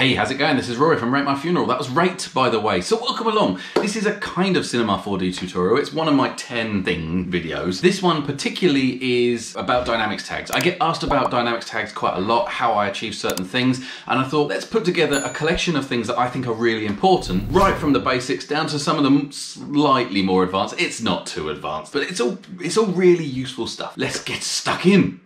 Hey, how's it going? This is Rory from Rate My Funeral. That was Rate, by the way. So welcome along. This is a kind of Cinema 4D tutorial. It's one of my 10 thing videos. This one particularly is about dynamics tags. I get asked about dynamics tags quite a lot, how I achieve certain things, and I thought let's put together a collection of things that I think are really important, right from the basics down to some of them slightly more advanced. It's not too advanced, but it's all really useful stuff. Let's get stuck in.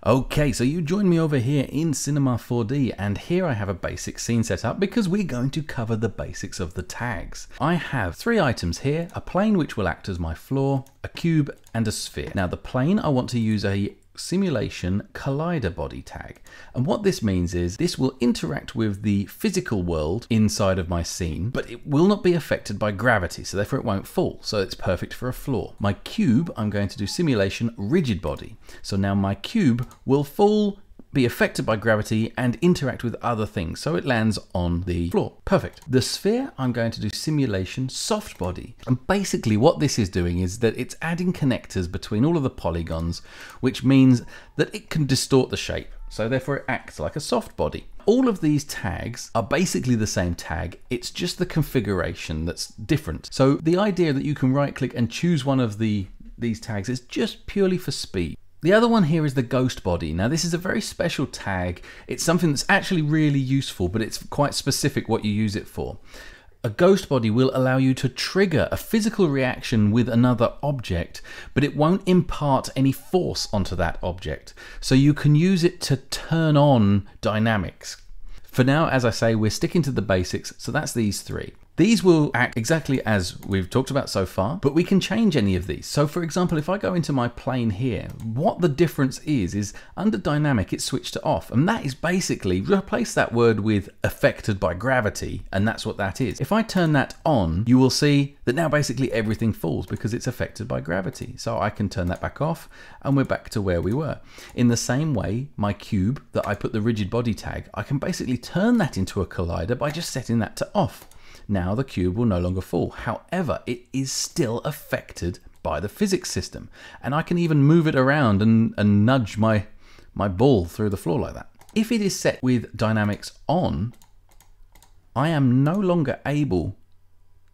Okay, so you join me over here in Cinema 4D, and here I have a basic scene set up because we're going to cover the basics of the tags. I have 3 items here: a plane which will act as my floor, a cube, and a sphere. Now the plane, I want to use a simulation collider body tag, and what this means is this will interact with the physical world inside of my scene, but it will not be affected by gravity, so therefore it won't fall, so it's perfect for a floor. My cube, I'm going to do simulation rigid body, so now my cube will fall, be affected by gravity, and interact with other things, so it lands on the floor. Perfect. The sphere, I'm going to do simulation soft body, and basically what this is doing is that it's adding connectors between all of the polygons, which means that it can distort the shape, so therefore it acts like a soft body. All of these tags are basically the same tag, it's just the configuration that's different. So the idea that you can right click and choose one of these tags is just purely for speed. The other one here is the ghost body. Now this is a very special tag. It's something that's actually really useful, but it's quite specific what you use it for. A ghost body will allow you to trigger a physical reaction with another object, but it won't impart any force onto that object. So you can use it to turn on dynamics. For now, as I say, we're sticking to the basics, so that's these 3. These will act exactly as we've talked about so far, but we can change any of these. So for example, if I go into my plane here, what the difference is under dynamic, it's switched to off. And that is basically, replace that word with affected by gravity, and that's what that is. If I turn that on, you will see that now basically everything falls because it's affected by gravity. So I can turn that back off and we're back to where we were. In the same way, my cube that I put the rigid body tag, I can basically turn that into a collider by just setting that to off. Now the cube will no longer fall. However, it is still affected by the physics system. And I can even move it around and nudge my ball through the floor like that. If it is set with dynamics on, I am no longer able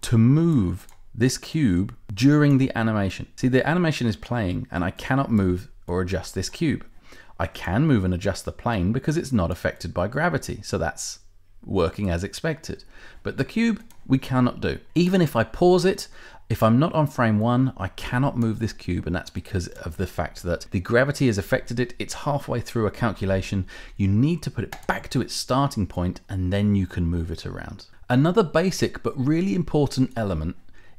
to move this cube during the animation. See, the animation is playing and I cannot move or adjust this cube. I can move and adjust the plane because it's not affected by gravity. So that's working as expected, but the cube we cannot do. Even if I pause it, if I'm not on frame 1, I cannot move this cube, and that's because of the fact that the gravity has affected it. It's halfway through a calculation. You need to put it back to its starting point and then you can move it around. Another basic but really important element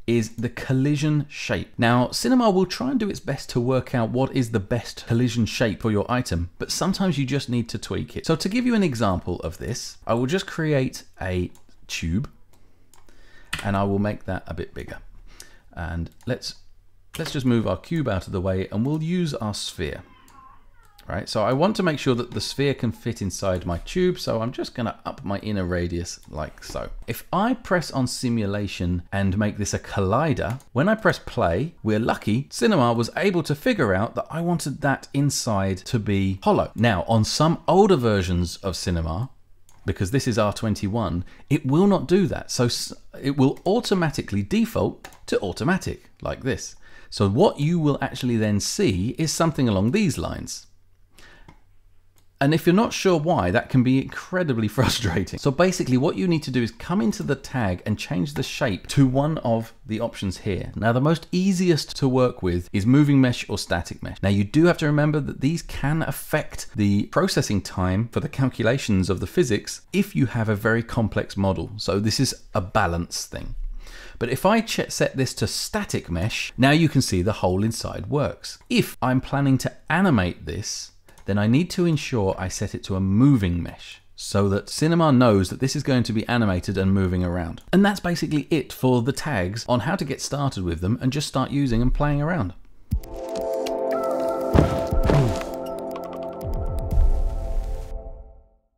is the collision shape. Now, Cinema will try and do its best to work out what is the best collision shape for your item, but sometimes you just need to tweak it. So to give you an example of this, I will just create a tube and I will make that a bit bigger. And let's just move our cube out of the way and we'll use our sphere. Right, so I want to make sure that the sphere can fit inside my tube, so I'm just going to up my inner radius like so. If I press on simulation and make this a collider, when I press play, we're lucky, Cinema was able to figure out that I wanted that inside to be hollow. Now, on some older versions of Cinema, because this is R21, it will not do that. So it will automatically default to automatic like this. So what you will actually then see is something along these lines. And if you're not sure why, that can be incredibly frustrating. So basically what you need to do is come into the tag and change the shape to one of the options here. Now the most easiest to work with is moving mesh or static mesh. Now you do have to remember that these can affect the processing time for the calculations of the physics if you have a very complex model. So this is a balance thing. But if I set this to static mesh, now you can see the whole inside works. If I'm planning to animate this, then I need to ensure I set it to a moving mesh so that Cinema knows that this is going to be animated and moving around. And that's basically it for the tags on how to get started with them and just start using and playing around.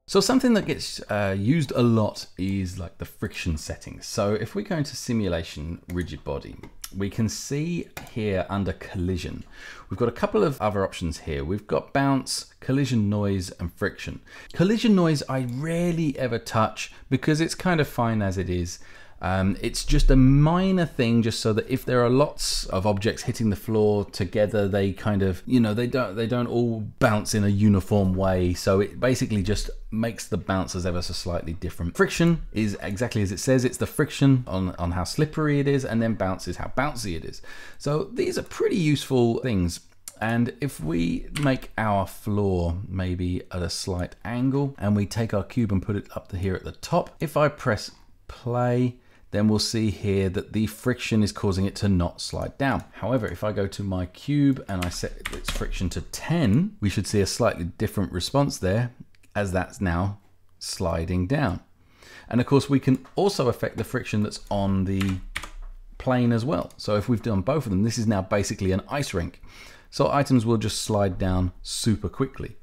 So something that gets used a lot is like the friction settings. So if we go into simulation rigid body we can see here under collision, we've got a couple of other options here. We've got bounce, collision noise, and friction. Collision noise I rarely ever touch because it's kind of fine as it is. It's just a minor thing, just so that if there are lots of objects hitting the floor together, they kind of, you know, they don't all bounce in a uniform way. So it basically just makes the bounces ever so slightly different. Friction is exactly as it says. It's the friction on how slippery it is, and then bounce is how bouncy it is. So these are pretty useful things. And if we make our floor maybe at a slight angle, and we take our cube and put it up to here at the top, if I press play, then we'll see here that the friction is causing it to not slide down. However, if I go to my cube and I set its friction to 10, we should see a slightly different response there, as that's now sliding down. And of course, we can also affect the friction that's on the plane as well. So if we've done both of them, this is now basically an ice rink. So items will just slide down super quickly.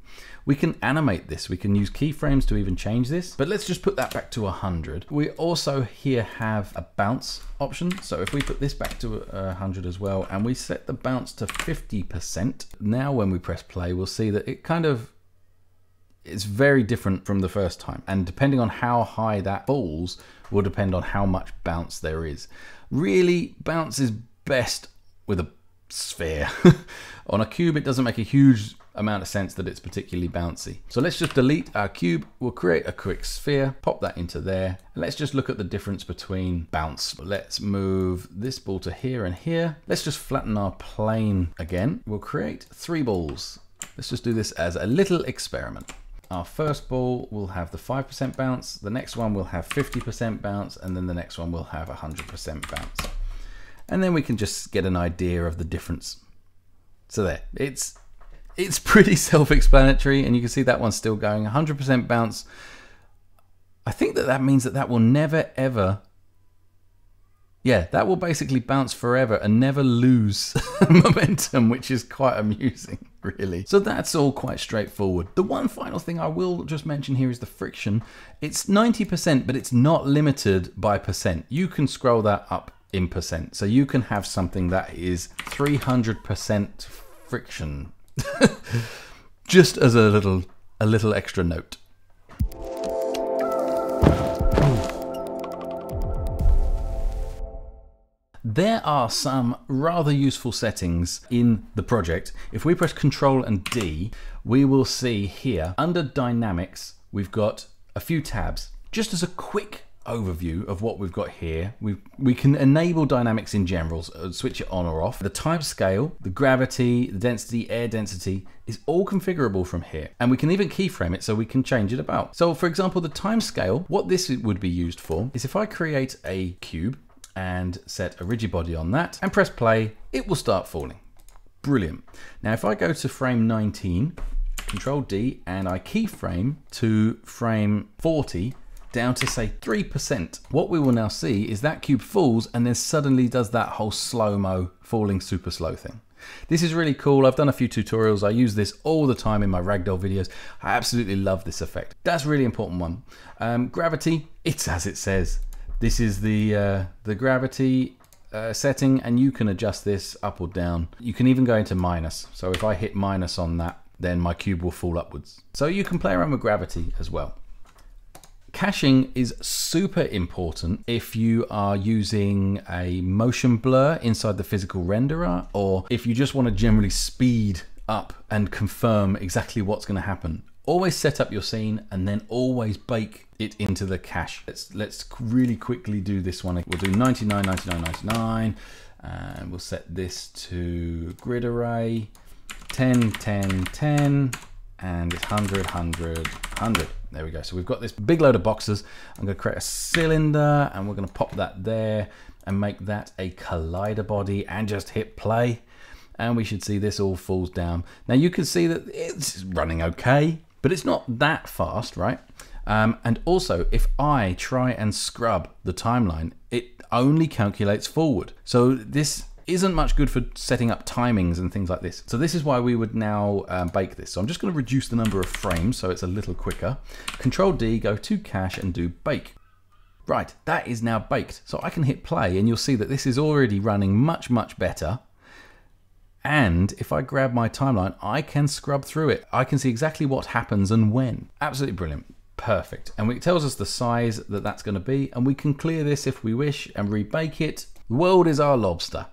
We can animate this. We can use keyframes to even change this, but let's just put that back to 100. We also here have a bounce option. So if we put this back to 100 as well, and we set the bounce to 50%, now when we press play, we'll see that it kind of is very different from the first time. And depending on how high that falls will depend on how much bounce there is. Really, bounce is best with a sphere. On a cube, it doesn't make a huge amount of sense that it's particularly bouncy. So let's just delete our cube. We'll create a quick sphere, pop that into there. And let's just look at the difference between bounce. Let's move this ball to here and here. Let's just flatten our plane again. We'll create 3 balls. Let's just do this as a little experiment. Our first ball will have the 5% bounce. The next one will have 50% bounce. And then the next one will have 100% bounce. And then we can just get an idea of the difference. So there, it's pretty self-explanatory, and you can see that one's still going 100% bounce. I think that means that will never ever, yeah, that will basically bounce forever and never lose momentum, which is quite amusing, really. So that's all quite straightforward. The one final thing I will just mention here is the friction. It's 90%, but it's not limited by percent. You can scroll that up in percent. So you can have something that is 300% friction. Just as a little extra note. There are some rather useful settings in the project. If we press Control and D, we will see here under Dynamics, we've got a few tabs. Just as a quick overview of what we've got here, we can enable dynamics in general, so switch it on or off. The type scale, the gravity, the density, air density is all configurable from here, and we can even keyframe it so we can change it about. So for example, the time scale, what this would be used for is if I create a cube and set a rigid body on that and press play, it will start falling. Brilliant. Now if I go to frame 19, Control D, and I keyframe to frame 40, down to say 3%. What we will now see is that cube falls and then suddenly does that whole slow-mo falling super slow thing. This is really cool. I've done a few tutorials. I use this all the time in my ragdoll videos. I absolutely love this effect. That's a really important one. Gravity, it's as it says. This is the gravity setting, and you can adjust this up or down. You can even go into minus. So if I hit minus on that, then my cube will fall upwards. So you can play around with gravity as well. Caching is super important if you are using a motion blur inside the physical renderer, or if you just want to generally speed up and confirm exactly what's going to happen. Always set up your scene and then always bake it into the cache. Let's really quickly do this one. We'll do 99, 99, 99, and we'll set this to grid array, 10, 10, 10, and it's 100, 100, 100. There we go. So we've got this big load of boxes. I'm going to create a cylinder, and we're going to pop that there and make that a collider body and just hit play. And we should see this all falls down. Now you can see that it's running okay, but it's not that fast, right? And also, if I try and scrub the timeline, it only calculates forward. So this isn't much good for setting up timings and things like this. So this is why we would now bake this. So I'm just going to reduce the number of frames so it's a little quicker. Control D, go to cache and do bake. Right, that is now baked. So I can hit play and you'll see that this is already running much, much better. And if I grab my timeline, I can scrub through it. I can see exactly what happens and when. Absolutely brilliant. Perfect. And it tells us the size that that's going to be. And we can clear this if we wish and rebake it. The world is our lobster.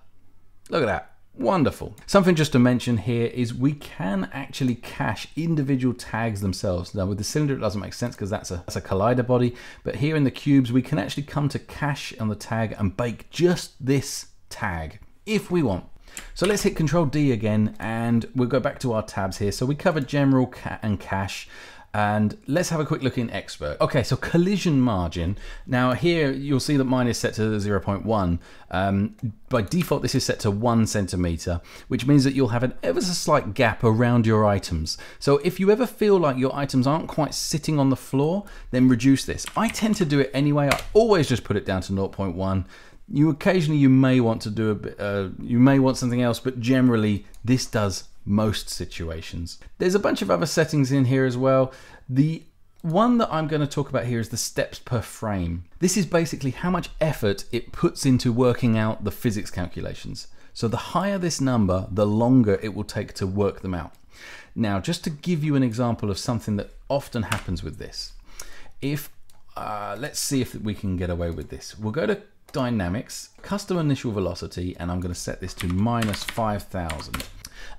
Look at that. Wonderful. Something just to mention here is we can actually cache individual tags themselves. Now with the cylinder it doesn't make sense because that's a collider body, but here in the cubes we can actually come to cache on the tag and bake just this tag if we want. So let's hit Control D again and we'll go back to our tabs here. So we covered general and cache. And let's have a quick look in expert. Okay, so collision margin. Now here you'll see that mine is set to 0.1. By default, this is set to 1 centimeter, which means that you'll have an ever so slight gap around your items. So if you ever feel like your items aren't quite sitting on the floor, then reduce this. I tend to do it anyway. I always just put it down to 0.1. Occasionally you may want to do a bit, you may want something else, but generally this does most situations. There's a bunch of other settings in here as well. The one that I'm going to talk about here is the steps per frame. This is basically how much effort it puts into working out the physics calculations. So the higher this number, the longer it will take to work them out. Now, just to give you an example of something that often happens with this, if let's see if we can get away with this. We'll go to Dynamics, Custom Initial Velocity, and I'm going to set this to -5,000.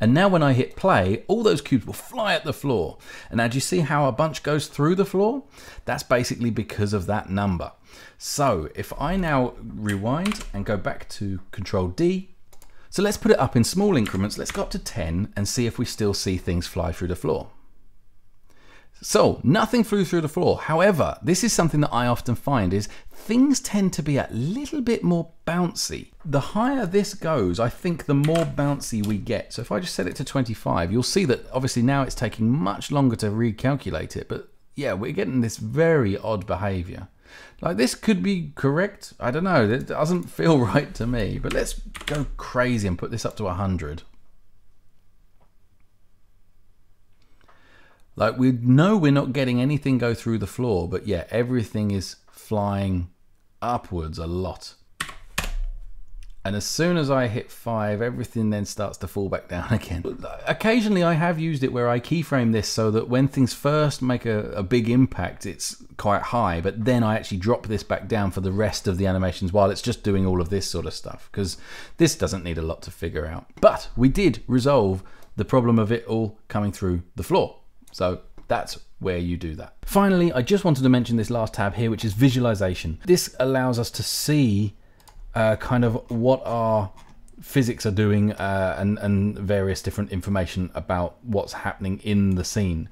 And now when I hit play, all those cubes will fly at the floor. And now do you see how a bunch goes through the floor? That's basically because of that number. So if I now rewind and go back to Control D, so let's put it up in small increments. Let's go up to 10 and see if we still see things fly through the floor. So nothing flew through the floor. However, this is something that I often find is things tend to be a little bit more bouncy. The higher this goes, I think the more bouncy we get. So if I just set it to 25, you'll see that obviously now it's taking much longer to recalculate it. But yeah, we're getting this very odd behavior. Like this could be correct. I don't know. It doesn't feel right to me. But let's go crazy and put this up to 100. Like we know we're not getting anything go through the floor, but yeah, everything is flying upwards a lot. And as soon as I hit 5, everything then starts to fall back down again. Occasionally I have used it where I keyframe this so that when things first make a big impact, it's quite high, but then I actually drop this back down for the rest of the animations while it's just doing all of this sort of stuff, because this doesn't need a lot to figure out. But we did resolve the problem of it all coming through the floor. So that's where you do that. Finally, I just wanted to mention this last tab here, which is visualization. This allows us to see kind of what our physics are doing and various different information about what's happening in the scene.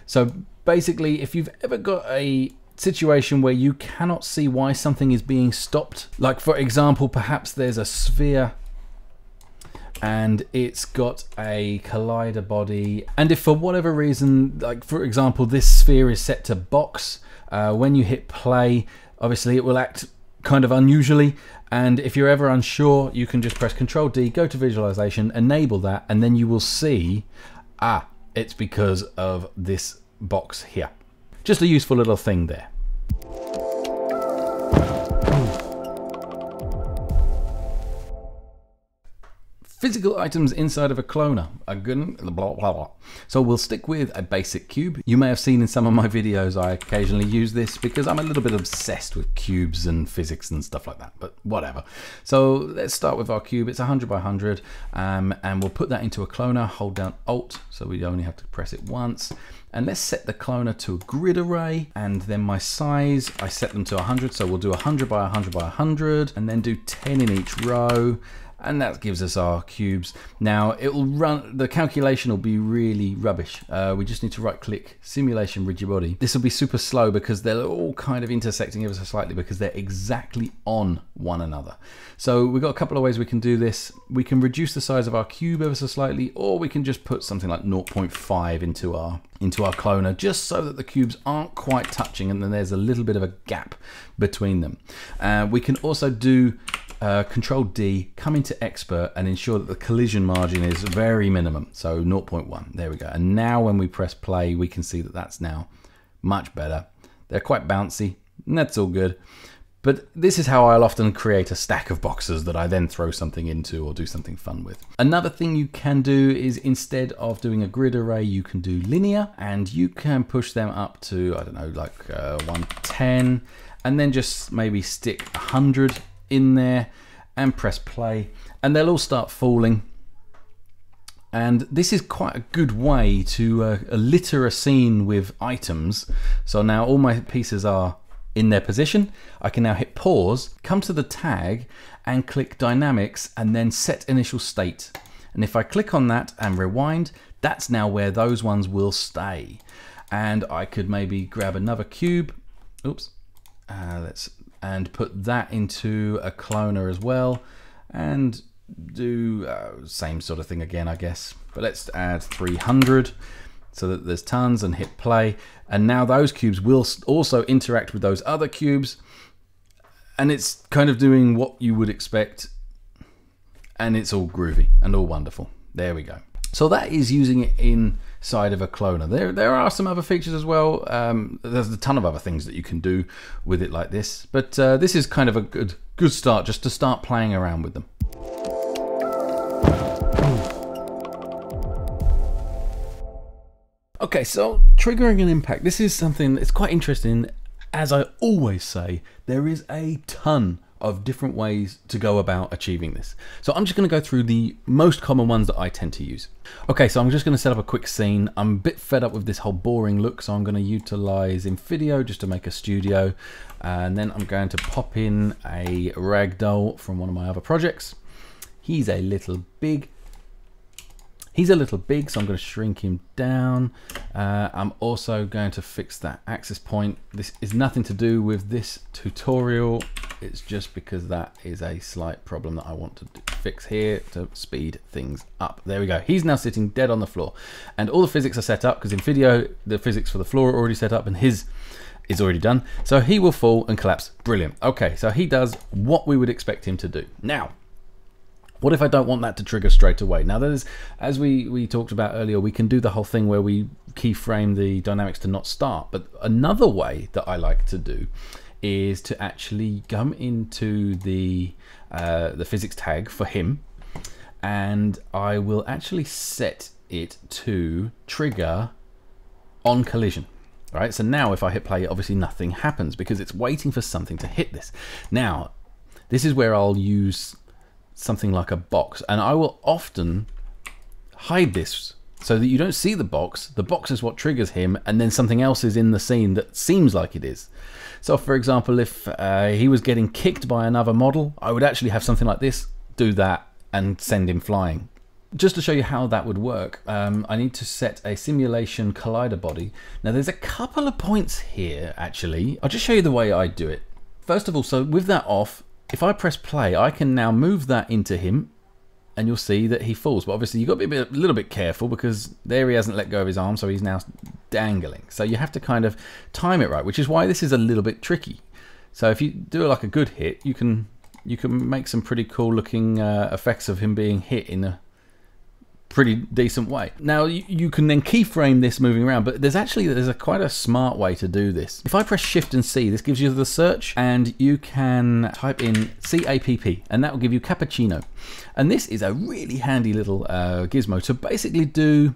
So basically, if you've ever got a situation where you cannot see why something is being stopped, like for example, perhaps there's a sphere and it's got a collider body, and if for whatever reason, like for example this sphere is set to box, when you hit play obviously it will act kind of unusually, and if you're ever unsure you can just press Control D, go to visualization, enable that, and then you will see it's because of this box here. Just a useful little thing there. Physical items inside of a cloner. So we'll stick with a basic cube. You may have seen in some of my videos I occasionally use this because I'm a little bit obsessed with cubes and physics and stuff like that, but whatever. So let's start with our cube. It's 100 by 100, and we'll put that into a cloner. Hold down Alt, so we only have to press it once. And let's set the cloner to a grid array, and then my size, I set them to 100, so we'll do 100 by 100 by 100, and then do 10 in each row. And that gives us our cubes. Now it will run, the calculation will be really rubbish. We just need to right click, simulation rigid body. This will be super slow because they're all kind of intersecting ever so slightly because they're exactly on one another. So we've got a couple of ways we can do this. We can reduce the size of our cube ever so slightly, or we can just put something like 0.5 into our cloner, just so that the cubes aren't quite touching and then there's a little bit of a gap between them. We can also do Control D, come into Expert and ensure that the collision margin is very minimum, so 0.1. There we go. And now when we press play, we can see that that's now much better. They're quite bouncy, and that's all good. But this is how I'll often create a stack of boxes that I then throw something into or do something fun with. Another thing you can do is, instead of doing a grid array, you can do linear, and you can push them up to, I don't know, like 110, and then just maybe stick 100 in there and press play, and they'll all start falling. And this is quite a good way to litter a scene with items. So now all my pieces are in their position. I can now hit pause, come to the tag and click dynamics and then set initial state. And if I click on that and rewind, that's now where those ones will stay. And I could maybe grab another cube, oops, and put that into a cloner as well, and do same sort of thing again, I guess. But let's add 300 so that there's tons, and hit play. And now those cubes will also interact with those other cubes, and it's kind of doing what you would expect, and it's all groovy and all wonderful. There we go. So that is using it inside of a cloner. There are some other features as well. There's a ton of other things that you can do with it like this, but this is kind of a good start just to start playing around with them. Okay, so triggering an impact. This is something that's quite interesting. As I always say, there is a ton of different ways to go about achieving this. So I'm just going to go through the most common ones that I tend to use. Okay, so I'm just going to set up a quick scene. I'm a bit fed up with this whole boring look, so I'm going to utilize Infidio just to make a studio. And then I'm going to pop in a ragdoll from one of my other projects. He's a little big, so I'm going to shrink him down. I'm also going to fix that axis point. This is nothing to do with this tutorial. It's just because that is a slight problem that I want to fix here to speed things up. There we go. He's now sitting dead on the floor. And all the physics are set up because in Infidio, the physics for the floor are already set up and his is already done. So he will fall and collapse. Brilliant. Okay, so he does what we would expect him to do. Now, what if I don't want that to trigger straight away? Now, there's, as we talked about earlier, we can do the whole thing where we keyframe the dynamics to not start. But another way that I like to do is to actually come into the physics tag for him, and I will actually set it to trigger on collision. Right? So now if I hit play, obviously nothing happens because it's waiting for something to hit this. Now, this is where I'll use something like a box, and I will often hide this so that you don't see the box. The box is what triggers him, and then something else is in the scene that seems like it is. So for example, if he was getting kicked by another model, I would actually have something like this do that and send him flying. Just to show you how that would work, I need to set a simulation collider body. Now there's a couple of points here actually. I'll just show you the way I do it. First of all, so with that off, if I press play, I can now move that into him, and you'll see that he falls. But obviously you've got to be a little bit careful because there he hasn't let go of his arm, so he's now dangling. So you have to kind of time it right, which is why this is a little bit tricky. So if you do like a good hit, you can make some pretty cool looking effects of him being hit in a pretty decent way. Now you can then keyframe this moving around, but there's quite a smart way to do this. If I press Shift and C, this gives you the search, and you can type in CAPP, and that will give you cappuccino. And this is a really handy little gizmo to basically do,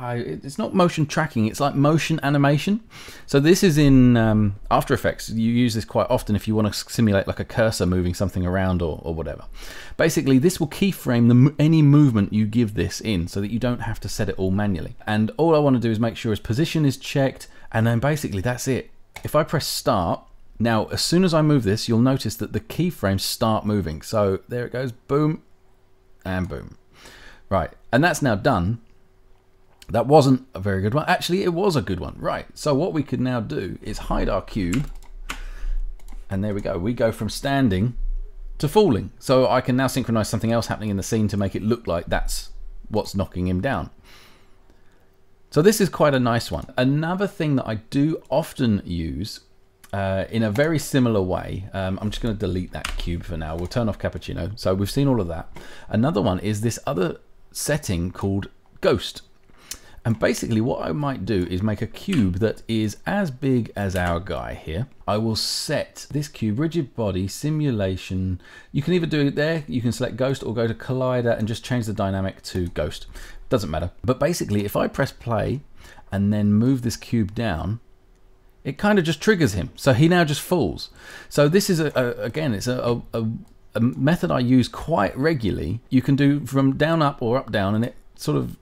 it's not motion tracking, it's like motion animation. So this is in After Effects. You use this quite often if you want to simulate like a cursor moving something around or whatever. Basically, this will keyframe any movement you give this in so that you don't have to set it all manually. And all I want to do is make sure his position is checked, and then basically that's it. If I press start, now as soon as I move this, you'll notice that the keyframes start moving. So there it goes, boom and boom. Right, and that's now done. That wasn't a very good one. Actually, it was a good one. Right, so what we could now do is hide our cube, and there we go. We go from standing to falling. So I can now synchronize something else happening in the scene to make it look like that's what's knocking him down. So this is quite a nice one. Another thing that I do often use in a very similar way, I'm just going to delete that cube for now. We'll turn off cappuccino. So we've seen all of that. Another one is this other setting called Ghost. And basically what I might do is make a cube that is as big as our guy here. I will set this cube rigid body simulation. You can either do it there, you can select ghost, or go to collider and just change the dynamic to ghost. Doesn't matter. But basically if I press play and then move this cube down, it kind of just triggers him. So he now just falls. So this is again, it's a method I use quite regularly. You can do from down up or up down, and it sort of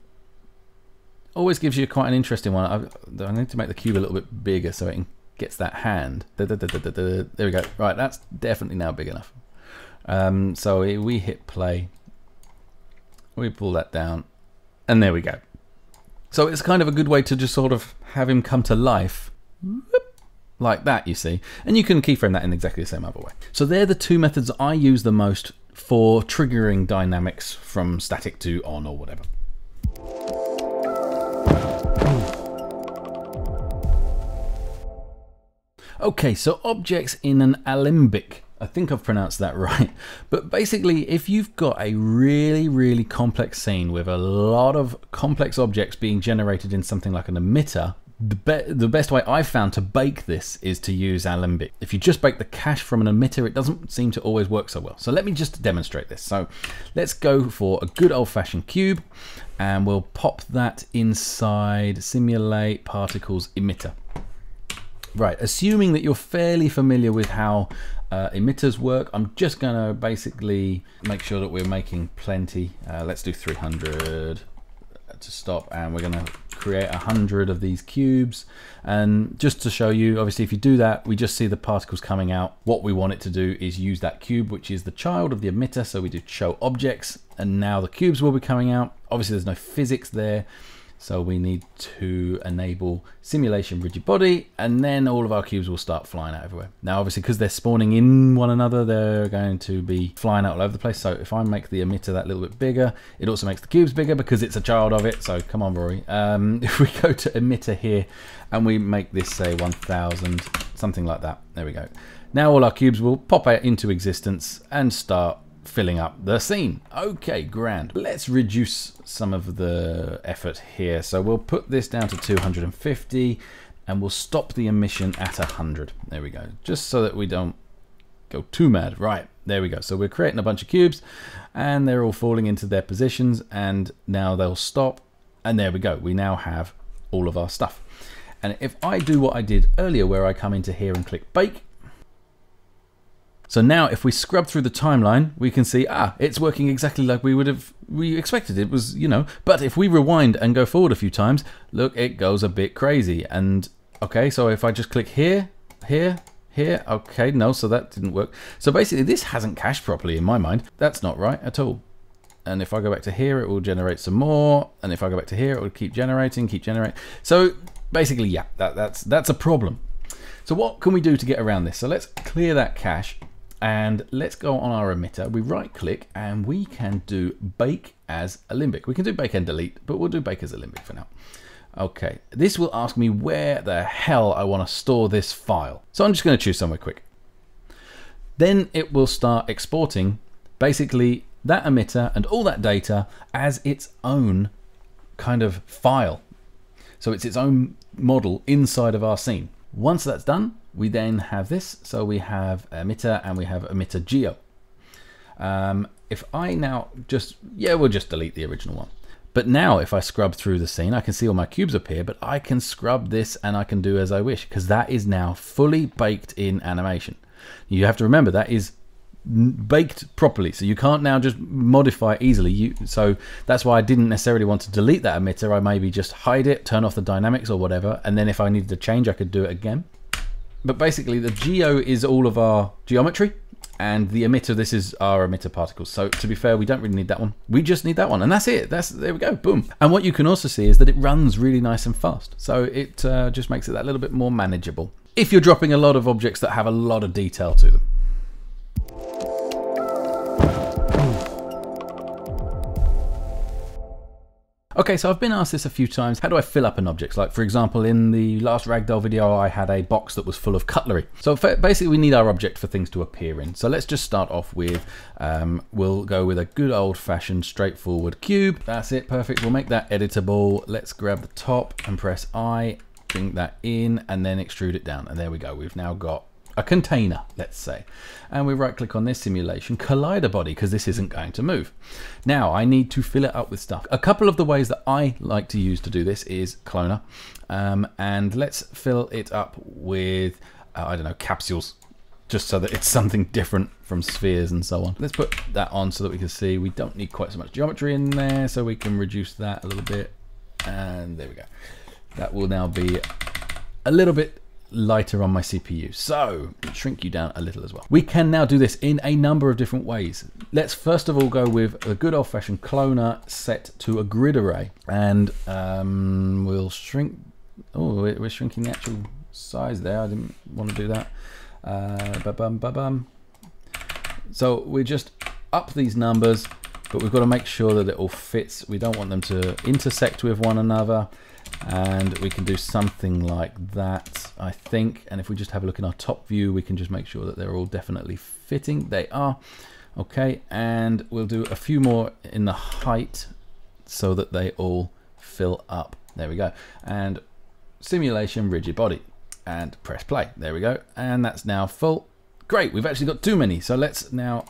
always gives you quite an interesting one. I need to make the cube a little bit bigger so it gets that hand. There we go. Right, that's definitely now big enough. So we hit play, we pull that down, and there we go. So it's kind of a good way to just sort of have him come to life like that, you see. And you can keyframe that in exactly the same other way. So they're the two methods I use the most for triggering dynamics from static to on or whatever. Okay, so objects in an Alembic. I think I've pronounced that right. But basically, if you've got a really, really complex scene with a lot of complex objects being generated in something like an emitter, the best way I've found to bake this is to use Alembic. If you just bake the cache from an emitter, it doesn't seem to always work so well. So let me just demonstrate this. So let's go for a good old-fashioned cube, and we'll pop that inside simulate particles emitter. Right, assuming that you're fairly familiar with how emitters work, I'm just going to basically make sure that we're making plenty. Let's do 300 to stop, and we're going to create 100 of these cubes. And just to show you, obviously if you do that, we just see the particles coming out. What we want it to do is use that cube, which is the child of the emitter. So we do show objects, and now the cubes will be coming out. Obviously there's no physics there, so we need to enable simulation rigid body, and then all of our cubes will start flying out everywhere. Now obviously because they're spawning in one another, they're going to be flying out all over the place. So if I make the emitter that little bit bigger, it also makes the cubes bigger because it's a child of it. So come on, Rory. If we go to emitter here and we make this say 1000, something like that, there we go. Now all our cubes will pop out into existence and start filling up the scene. Okay, grand. Let's reduce some of the effort here. So we'll put this down to 250 and we'll stop the emission at 100. There we go. Just so that we don't go too mad. Right, there we go. So we're creating a bunch of cubes and they're all falling into their positions, and now they'll stop, and there we go. We now have all of our stuff. And if I do what I did earlier where I come into here and click bake, so now if we scrub through the timeline, we can see, it's working exactly like we expected. It was, you know, but if we rewind and go forward a few times, look, it goes a bit crazy. And okay, so if I just click here, here, here, okay, no, so that didn't work. So basically this hasn't cached properly in my mind. That's not right at all. And if I go back to here, it will generate some more. And if I go back to here, it will keep generating, So basically, yeah, that's a problem. So what can we do to get around this? So let's clear that cache. And let's go on our emitter. We right click and we can do bake as Alembic. We can do bake and delete, but we'll do bake as Alembic for now. Okay, this will ask me where the hell I want to store this file. So I'm just going to choose somewhere quick. Then it will start exporting basically that emitter and all that data as its own kind of file. So it's its own model inside of our scene. Once that's done, we then have this. So we have emitter and we have emitter geo. If I now we'll just delete the original one. But now if I scrub through the scene, I can see all my cubes appear, but I can scrub this and I can do as I wish, because that is now fully baked in animation. You have to remember that is baked properly, so you can't now just modify it easily. So that's why I didn't necessarily want to delete that emitter. I maybe just hide it, turn off the dynamics or whatever, and then if I needed to change, I could do it again. But basically the geo is all of our geometry, and the emitter, this is our emitter particles. So to be fair, we don't really need that one. We just need that one, and that's it. There we go, boom. And what you can also see is that it runs really nice and fast. So it just makes it that little bit more manageable if you're dropping a lot of objects that have a lot of detail to them. Okay, so I've been asked this a few times. How do I fill up an object? Like, for example, in the last ragdoll video, I had a box that was full of cutlery. So basically, we need our object for things to appear in. So let's just start off with, we'll go with a good old-fashioned straightforward cube. That's it, perfect. We'll make that editable. Let's grab the top and press I, bring that in, and then extrude it down. And there we go. We've now got a container, let's say. And we right click on this simulation, collider body, because this isn't going to move. Now I need to fill it up with stuff. A couple of the ways that I like to use to do this is cloner. And let's fill it up with, I don't know, capsules, just so that it's something different from spheres and so on. Let's put that on so that we can see we don't need quite so much geometry in there, so we can reduce that a little bit. And there we go. That will now be a little bit lighter on my CPU, so shrink you down a little as well. We can now do this in a number of different ways. Let's first of all go with a good old-fashioned cloner set to a grid array, and we'll shrink. Oh, we're shrinking the actual size there. I didn't want to do that. So we just up these numbers, but we've got to make sure that it all fits. We don't want them to intersect with one another. And we can do something like that, I think. And if we just have a look in our top view, we can just make sure that they're all definitely fitting. They are. Okay, and we'll do a few more in the height so that they all fill up. There we go. And simulation rigid body, and press play. There we go. And that's now full. Great, we've actually got too many. So let's now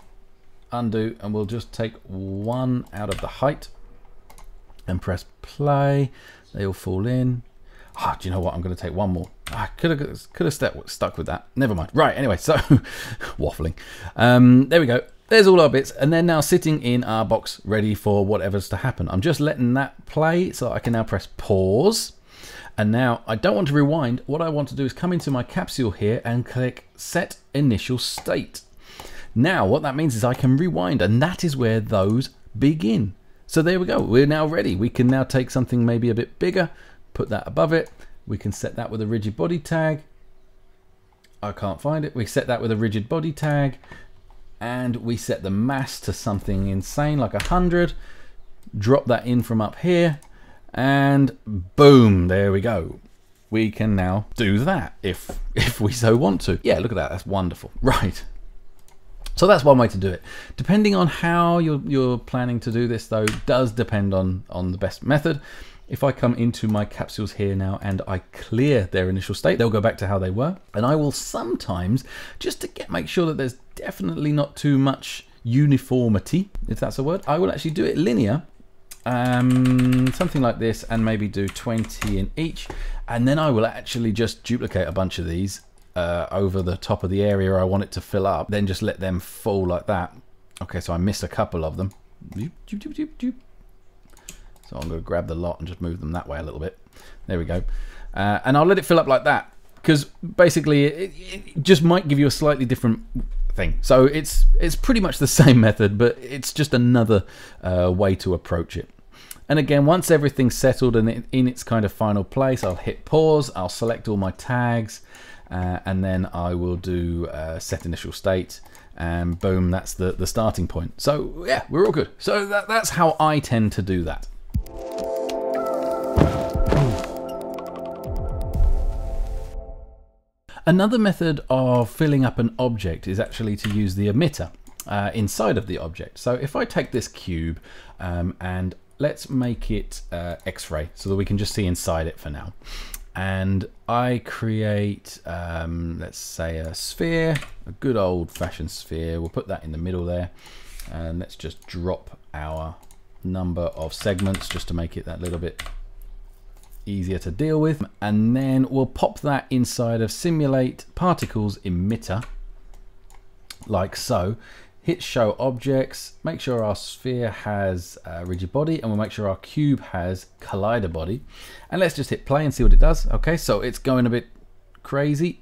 undo, and we'll just take one out of the height and press play. They all fall in. Ah, do you know what? I'm going to take one more. I could have stuck with that. Never mind. Right. Anyway, so waffling. There we go. There's all our bits, and they're now sitting in our box, ready for whatever's to happen. I'm just letting that play, so I can now press pause. And now I don't want to rewind. What I want to do is come into my capsule here and click Set Initial State. Now, what that means is I can rewind, and that is where those begin. So there we go, we're now ready. We can now take something maybe a bit bigger, put that above it. We can set that with a rigid body tag. I can't find it. We set that with a rigid body tag, and we set the mass to something insane like 100. Drop that in from up here, and boom, there we go. We can now do that if we so want to. Yeah, look at that, that's wonderful. Right. So that's one way to do it. Depending on how you're planning to do this, though, does depend on the best method. If I come into my capsules here now and I clear their initial state, they'll go back to how they were. And I will sometimes, just to make sure that there's definitely not too much uniformity, if that's a word, I will actually do it linear, something like this, and maybe do 20 in each. And then I will actually just duplicate a bunch of these over the top of the area I want it to fill up, then just let them fall like that. Okay, so I missed a couple of them. So I'm going to grab the lot and just move them that way a little bit. There we go. And I'll let it fill up like that, because basically it just might give you a slightly different thing. So it's pretty much the same method, but it's just another way to approach it. And again, once everything's settled and in its kind of final place, I'll hit pause, I'll select all my tags, and then I will do set initial state, and boom, that's the starting point. So yeah, we're all good. So that's how I tend to do that. Another method of filling up an object is actually to use the emitter inside of the object. So if I take this cube and let's make it X-ray so that we can just see inside it for now. And I create, let's say, a sphere, a good old-fashioned sphere. We'll put that in the middle there, and let's just drop our number of segments just to make it that little bit easier to deal with. And then we'll pop that inside of Simulate Particles Emitter, like so. Hit Show Objects, make sure our sphere has a rigid body, and we'll make sure our cube has collider body. And let's just hit play and see what it does. Okay, so it's going a bit crazy,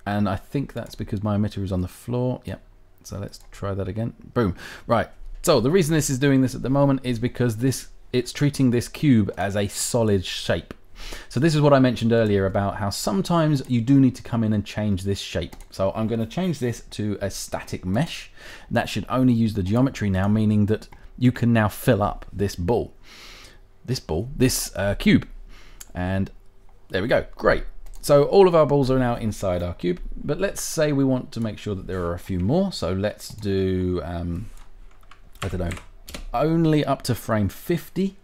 and I think that's because my emitter is on the floor. Yep, so let's try that again. Boom. Right, so the reason this is doing this at the moment is because it's treating this cube as a solid shape. So this is what I mentioned earlier about how sometimes you do need to come in and change this shape. So I'm going to change this to a static mesh. That should only use the geometry now, meaning that you can now fill up this ball. this cube. And there we go, great. So all of our balls are now inside our cube, but let's say we want to make sure that there are a few more. So let's do, I don't know, only up to frame 50,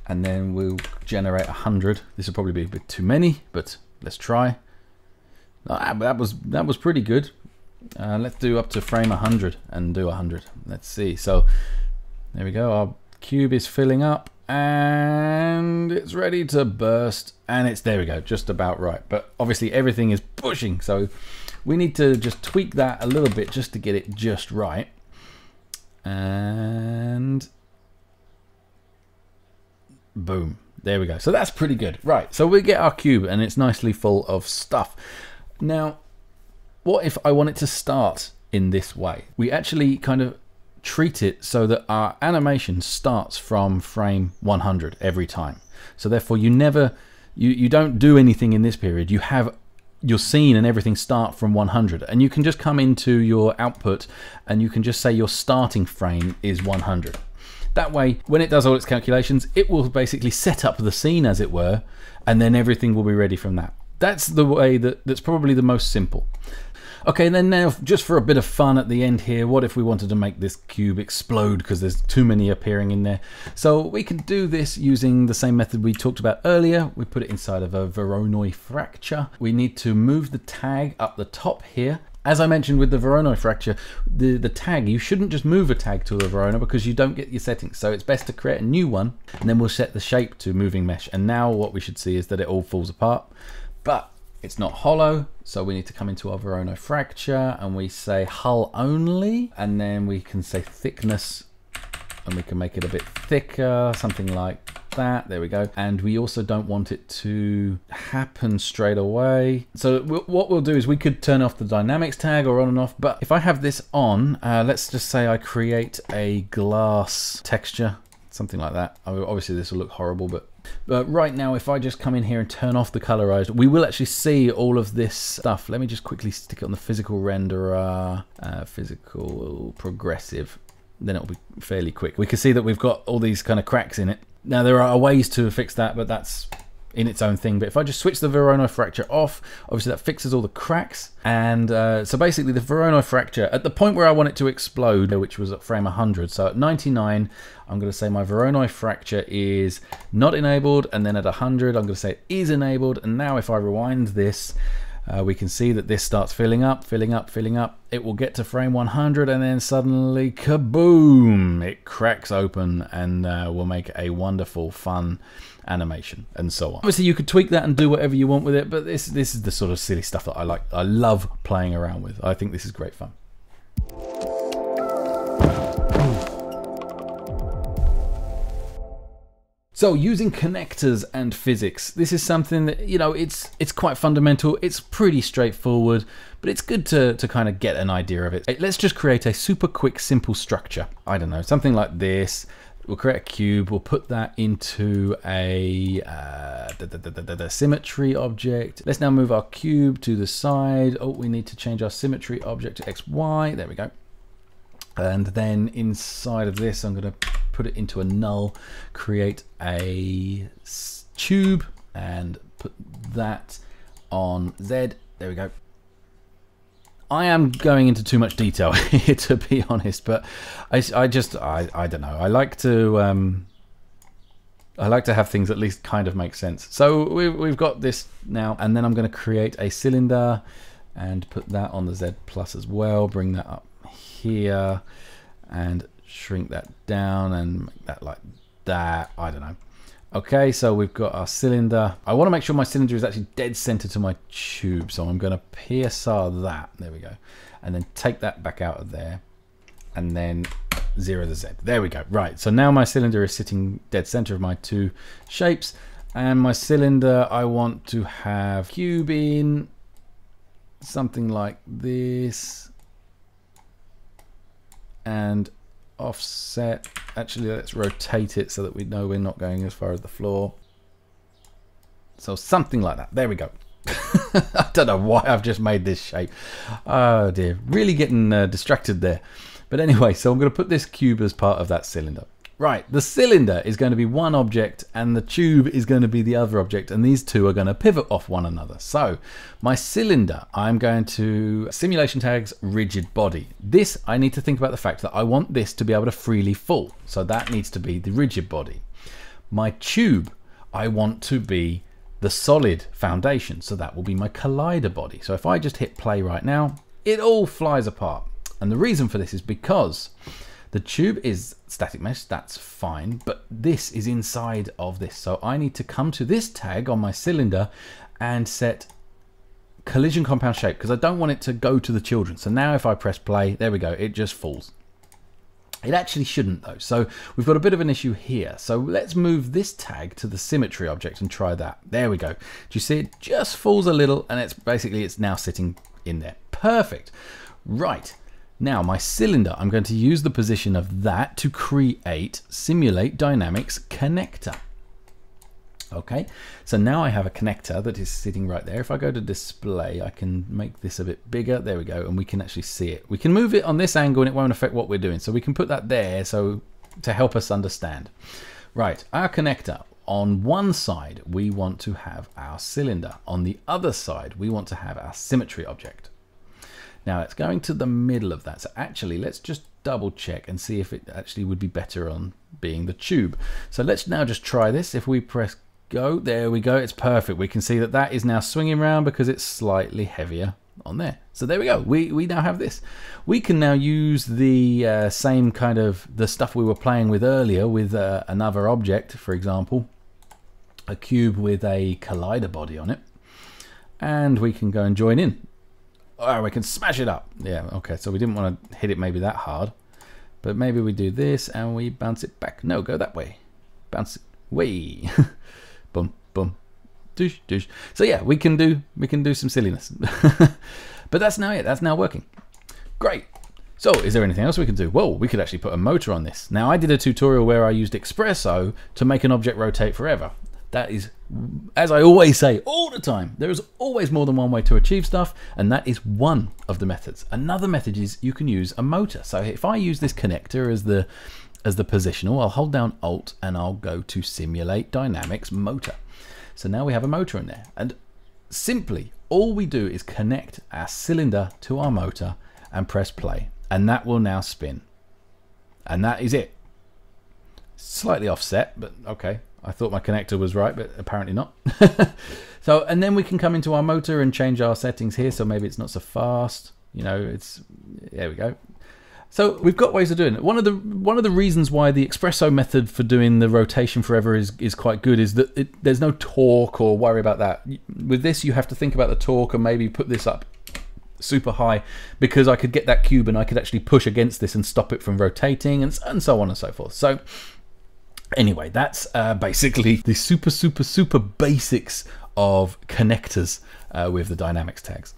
and then we'll generate 100. This will probably be a bit too many, but let's try. That was pretty good. Let's do up to frame 100 and do 100. Let's see. So there we go. Our cube is filling up and it's ready to burst, and it's, there we go, just about right. But obviously everything is pushing, so we need to just tweak that a little bit just to get it just right. And boom, there we go. So that's pretty good. Right, so we get our cube and it's nicely full of stuff. Now, what if I want it to start in this way? We actually kind of treat it so that our animation starts from frame 100 every time. So therefore you never, you don't do anything in this period. You have your scene and everything start from 100, and you can just come into your output and you can just say your starting frame is 100. That way, when it does all its calculations, it will basically set up the scene, as it were, and then everything will be ready from that. That's the way that's probably the most simple. Okay, then now, just for a bit of fun at the end here, what if we wanted to make this cube explode because there's too many appearing in there? So we can do this using the same method we talked about earlier. We put it inside of a Voronoi fracture. We need to move the tag up the top here. As I mentioned with the Voronoi fracture, the tag, you shouldn't just move a tag to a Voronoi because you don't get your settings. So it's best to create a new one, and then we'll set the shape to moving mesh. And now what we should see is that it all falls apart. But it's not hollow, so we need to come into our Voronoi fracture and we say hull only, and then we can say thickness, and we can make it a bit thicker, something like that. There we go. And we also don't want it to happen straight away. So what we'll do is we could turn off the dynamics tag or on and off, but if I have this on, let's just say I create a glass texture, something like that. Obviously this will look horrible, but right now, if I just come in here and turn off the colorized, we will actually see all of this stuff. Let me just quickly stick it on the physical renderer, physical progressive. Then it'll be fairly quick. We can see that we've got all these kind of cracks in it. Now there are ways to fix that, but that's in its own thing. But if I just switch the Voronoi fracture off, obviously that fixes all the cracks. And so basically the Voronoi fracture, at the point where I want it to explode, which was at frame 100, so at 99, I'm going to say my Voronoi fracture is not enabled, and then at 100, I'm going to say it is enabled. And now if I rewind this, we can see that this starts filling up, filling up, filling up. It will get to frame 100, and then suddenly, kaboom, it cracks open, and will make a wonderful, fun animation, and so on. Obviously, you could tweak that and do whatever you want with it, but this is the sort of silly stuff that I like. I love playing around with. I think this is great fun. So using connectors and physics, this is something that, you know, it's quite fundamental. It's pretty straightforward, but it's good to kind of get an idea of it. Let's just create a super quick, simple structure. I don't know, something like this. We'll create a cube. We'll put that into a symmetry object. Let's now move our cube to the side. Oh, we need to change our symmetry object to XY. There we go. And then inside of this, I'm going to put it into a null, create a tube, and put that on Z. There we go. I am going into too much detail here, to be honest, but I don't know. I like to have things at least kind of make sense. So we've got this now, and then I'm going to create a cylinder and put that on the Z plus as well. Bring that up here and shrink that down and make that like that. I don't know. Okay, so we've got our cylinder. I want to make sure my cylinder is actually dead center to my tube, so I'm going to PSR that. There we go. And then take that back out of there, and then 0 to Z. There we go. Right, so now my cylinder is sitting dead center of my two shapes, and my cylinder, I want to have cube in something like this, and offset. Actually, let's rotate it so that we know we're not going as far as the floor. So something like that. There we go. I don't know why I've just made this shape. Oh dear, really getting distracted there. But anyway, so I'm going to put this cube as part of that cylinder. Right, the cylinder is going to be one object and the tube is going to be the other object, and these two are going to pivot off one another. So my cylinder, I'm going to simulation tags rigid body. This, I need to think about the fact that I want this to be able to freely fall. So that needs to be the rigid body. My tube, I want to be the solid foundation. So that will be my collider body. So if I just hit play right now, it all flies apart. And the reason for this is because the tube is static mesh, that's fine, but this is inside of this. So I need to come to this tag on my cylinder and set collision compound shape, because I don't want it to go to the children. So now if I press play, there we go, it just falls. It actually shouldn't though. So we've got a bit of an issue here. So let's move this tag to the symmetry object and try that. There we go. Do you see it just falls a little, and it's now sitting in there. Perfect. Right. Now my cylinder, I'm going to use the position of that to create simulate dynamics connector. Okay, so now I have a connector that is sitting right there. If I go to display, I can make this a bit bigger. There we go, and we can actually see it. We can move it on this angle and it won't affect what we're doing. So we can put that there so to help us understand. Right, our connector. On one side, we want to have our cylinder. On the other side, we want to have our symmetry object. Now it's going to the middle of that. So actually, let's just double check and see if it actually would be better on being the tube. So let's now just try this. If we press go, there we go. It's perfect. We can see that that is now swinging around because it's slightly heavier on there. So there we go. We now have this. We can now use the same kind of the stuff we were playing with earlier with another object, for example, a cube with a collider body on it. And we can go and join in. Oh, we can smash it up. Yeah, okay, so we didn't want to hit it maybe that hard. But maybe we do this and we bounce it back. No, go that way. Bounce it way. Boom, boom. Doosh, doosh. So yeah, we can do some silliness. But that's now it. That's now working. Great. So is there anything else we can do? Well, we could actually put a motor on this. Now I did a tutorial where I used Espresso to make an object rotate forever. That is, as I always say all the time, there is always more than one way to achieve stuff, and that is one of the methods. Another method is you can use a motor. So if I use this connector as the positional, I'll hold down Alt and I'll go to Simulate Dynamics Motor. So now we have a motor in there, and simply all we do is connect our cylinder to our motor and press play, and that will now spin. And that is it. Slightly offset, but okay. I thought my connector was right, but apparently not. So, and then we can come into our motor and change our settings here. So maybe it's not so fast. You know, it's, there we go. So we've got ways of doing it. One of the reasons why the Espresso method for doing the rotation forever is quite good is that there's no torque or worry about that. With this, you have to think about the torque and maybe put this up super high, because I could get that cube and I could actually push against this and stop it from rotating and so on and so forth. So anyway, that's basically the super basics of connectors with the dynamics tags.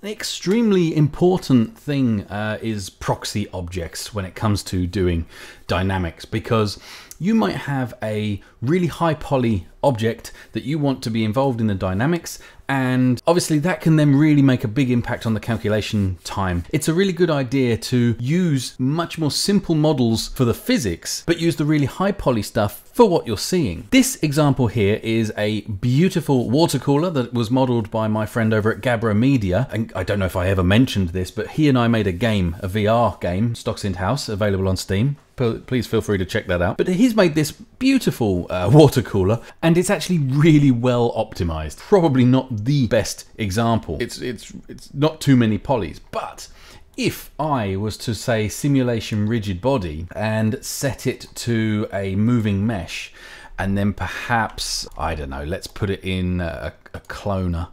An extremely important thing is proxy objects when it comes to doing dynamics, because you might have a really high poly object that you want to be involved in the dynamics, and obviously that can then really make a big impact on the calculation time. It's a really good idea to use much more simple models for the physics, but use the really high poly stuff for what you're seeing. This example here is a beautiful water cooler that was modeled by my friend over at Gabra Media. And I don't know if I ever mentioned this, but he and I made a game, a VR game, Stocks in House, available on Steam. Please feel free to check that out. But he's made this beautiful water cooler, and it's actually really well optimized. Probably not the best example. It's not too many polys, but if I was to say simulation rigid body and set it to a moving mesh, and then perhaps, I don't know, let's put it in a cloner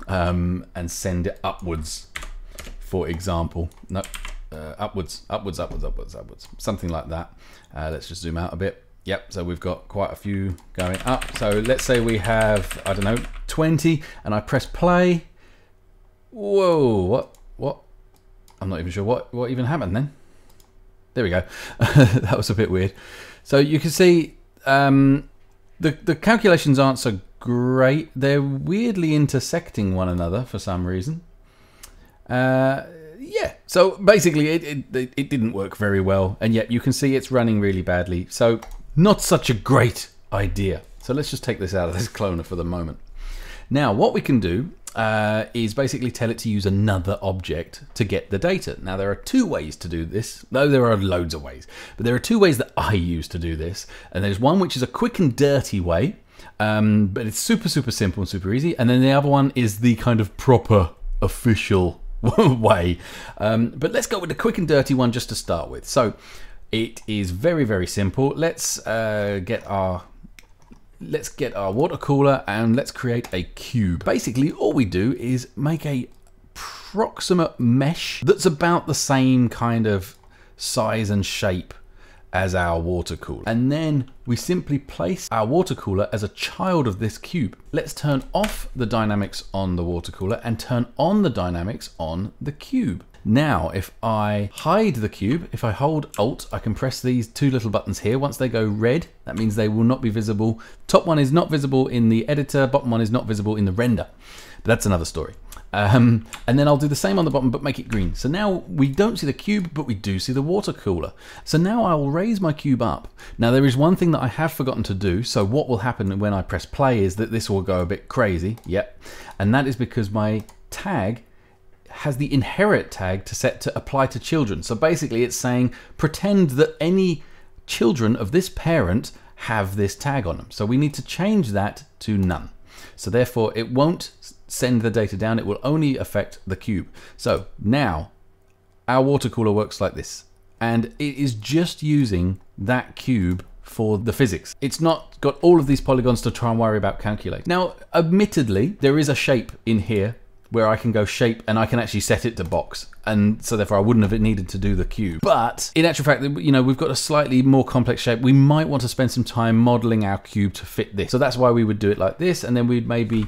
and send it upwards, for example. No. Upwards, something like that. Let's just zoom out a bit. Yep, so we've got quite a few going up. So let's say we have, I don't know, 20, and I press play. Whoa, what? I'm not even sure what even happened then. There we go. That was a bit weird. So you can see the calculations aren't so great. They're weirdly intersecting one another for some reason. Yeah, so basically it didn't work very well, and yet you can see it's running really badly. So not such a great idea. So let's just take this out of this cloner for the moment. Now what we can do is basically tell it to use another object to get the data. Now there are two ways to do this, though there are loads of ways, but there are two ways that I use to do this. And there's one which is a quick and dirty way, but it's super simple and super easy. And then the other one is the kind of proper official way. But let's go with the quick and dirty one just to start with. So it is very simple. Let's get our water cooler and let's create a cube. Basically all we do is make a proximate mesh that's about the same kind of size and shape as our water cooler. And then we simply place our water cooler as a child of this cube. Let's turn off the dynamics on the water cooler and turn on the dynamics on the cube. Now, if I hide the cube, if I hold Alt, I can press these two little buttons here. Once they go red, that means they will not be visible. Top one is not visible in the editor, bottom one is not visible in the render. But that's another story. And then I'll do the same on the bottom, but make it green. So now we don't see the cube, but we do see the water cooler. So now I will raise my cube up. Now there is one thing that I have forgotten to do. So what will happen when I press play is that this will go a bit crazy. Yep. And that is because my tag has the inherit tag to set to apply to children. So basically it's saying pretend that any children of this parent have this tag on them. So we need to change that to none. So therefore it won't send the data down, it will only affect the cube. So now our water cooler works like this, and it is just using that cube for the physics. It's not got all of these polygons to try and worry about calculate. Now admittedly there is a shape in here where I can go shape and I can actually set it to box, and so therefore I wouldn't have needed to do the cube. But in actual fact, you know, we've got a slightly more complex shape. We might want to spend some time modeling our cube to fit this. So that's why we would do it like this, and then we'd maybe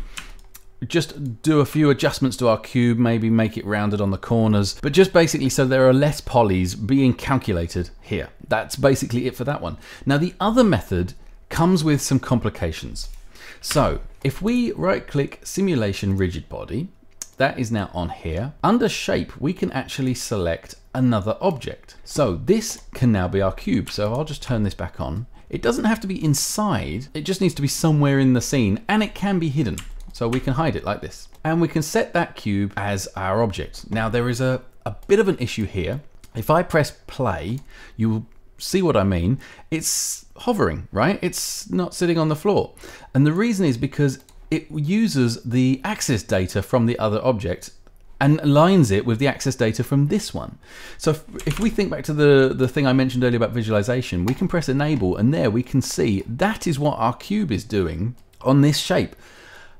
just do a few adjustments to our cube, maybe make it rounded on the corners, but just basically so there are less polys being calculated here. That's basically it for that one. Now the other method comes with some complications. So if we right click simulation rigid body, that is now on here. Under shape, we can actually select another object. So this can now be our cube. So I'll just turn this back on. It doesn't have to be inside, it just needs to be somewhere in the scene, and it can be hidden. So we can hide it like this. And we can set that cube as our object. Now there is a bit of an issue here. If I press play, you will see what I mean. It's hovering, right? It's not sitting on the floor. And the reason is because it uses the access data from the other object and aligns it with the access data from this one. So if we think back to the thing I mentioned earlier about visualization, we can press enable, and there we can see that is what our cube is doing on this shape.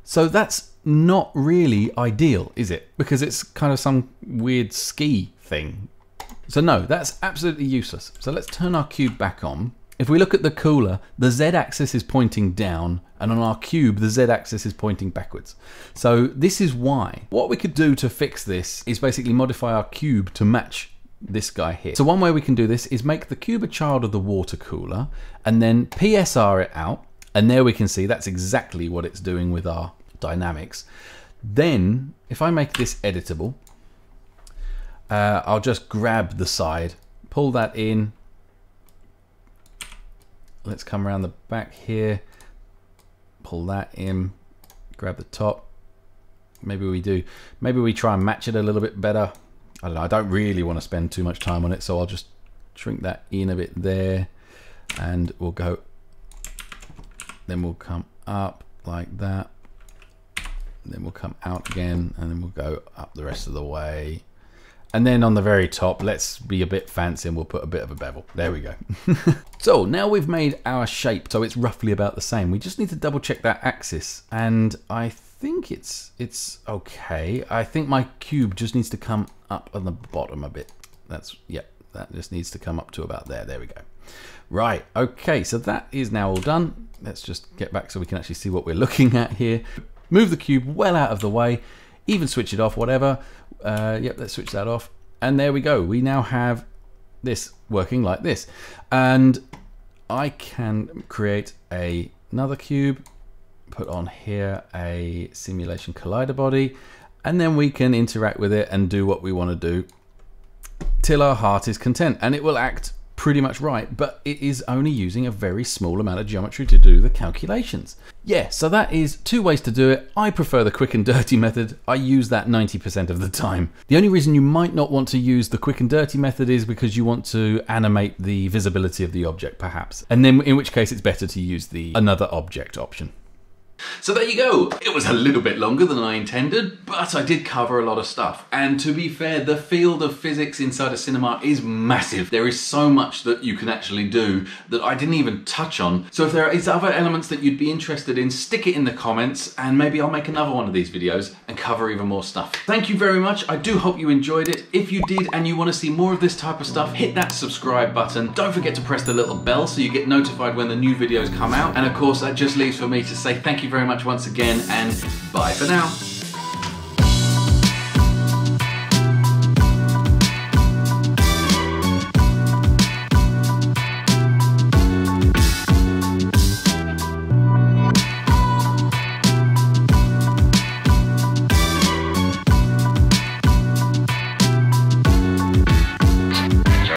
So that's not really ideal, is it? Because it's kind of some weird ski thing. So no, that's absolutely useless. So let's turn our cube back on. If we look at the cooler, the z-axis is pointing down, and on our cube, the z-axis is pointing backwards. So this is why. What we could do to fix this is basically modify our cube to match this guy here. So one way we can do this is make the cube a child of the water cooler, and then PSR it out, and there we can see that's exactly what it's doing with our dynamics. Then, if I make this editable, I'll just grab the side, pull that in. Let's come around the back here, pull that in, grab the top. Maybe we try and match it a little bit better. I don't know, I don't really want to spend too much time on it, so I'll just shrink that in a bit there, and we'll go, then we'll come up like that, then we'll come out again, and then we'll go up the rest of the way. And then on the very top, let's be a bit fancy and we'll put a bit of a bevel. There we go. So now we've made our shape, so it's roughly about the same. We just need to double check that axis, and I think it's okay. I think my cube just needs to come up on the bottom a bit. That just needs to come up to about there. There we go. Right, okay, so that is now all done. Let's just get back so we can actually see what we're looking at here. Move the cube well out of the way, even switch it off, whatever. Yep, let's switch that off. And there we go. We now have this working like this. And I can create another cube, put on here a simulation collider body, and then we can interact with it and do what we want to do till our heart is content, and it will act pretty much right, but it is only using a very small amount of geometry to do the calculations. Yeah, so that is 2 ways to do it. I prefer the quick and dirty method. I use that 90% of the time. The only reason you might not want to use the quick and dirty method is because you want to animate the visibility of the object perhaps, and then in which case it's better to use the another object option. So there you go. It was a little bit longer than I intended, but I did cover a lot of stuff. And to be fair, the field of physics inside of cinema is massive. There is so much that you can actually do that I didn't even touch on. So if there is other elements that you'd be interested in, stick it in the comments and maybe I'll make another one of these videos and cover even more stuff. Thank you very much. I do hope you enjoyed it. If you did and you want to see more of this type of stuff, hit that subscribe button. Don't forget to press the little bell so you get notified when the new videos come out. And of course, that just leaves for me to say thank you very much once again, and bye for now.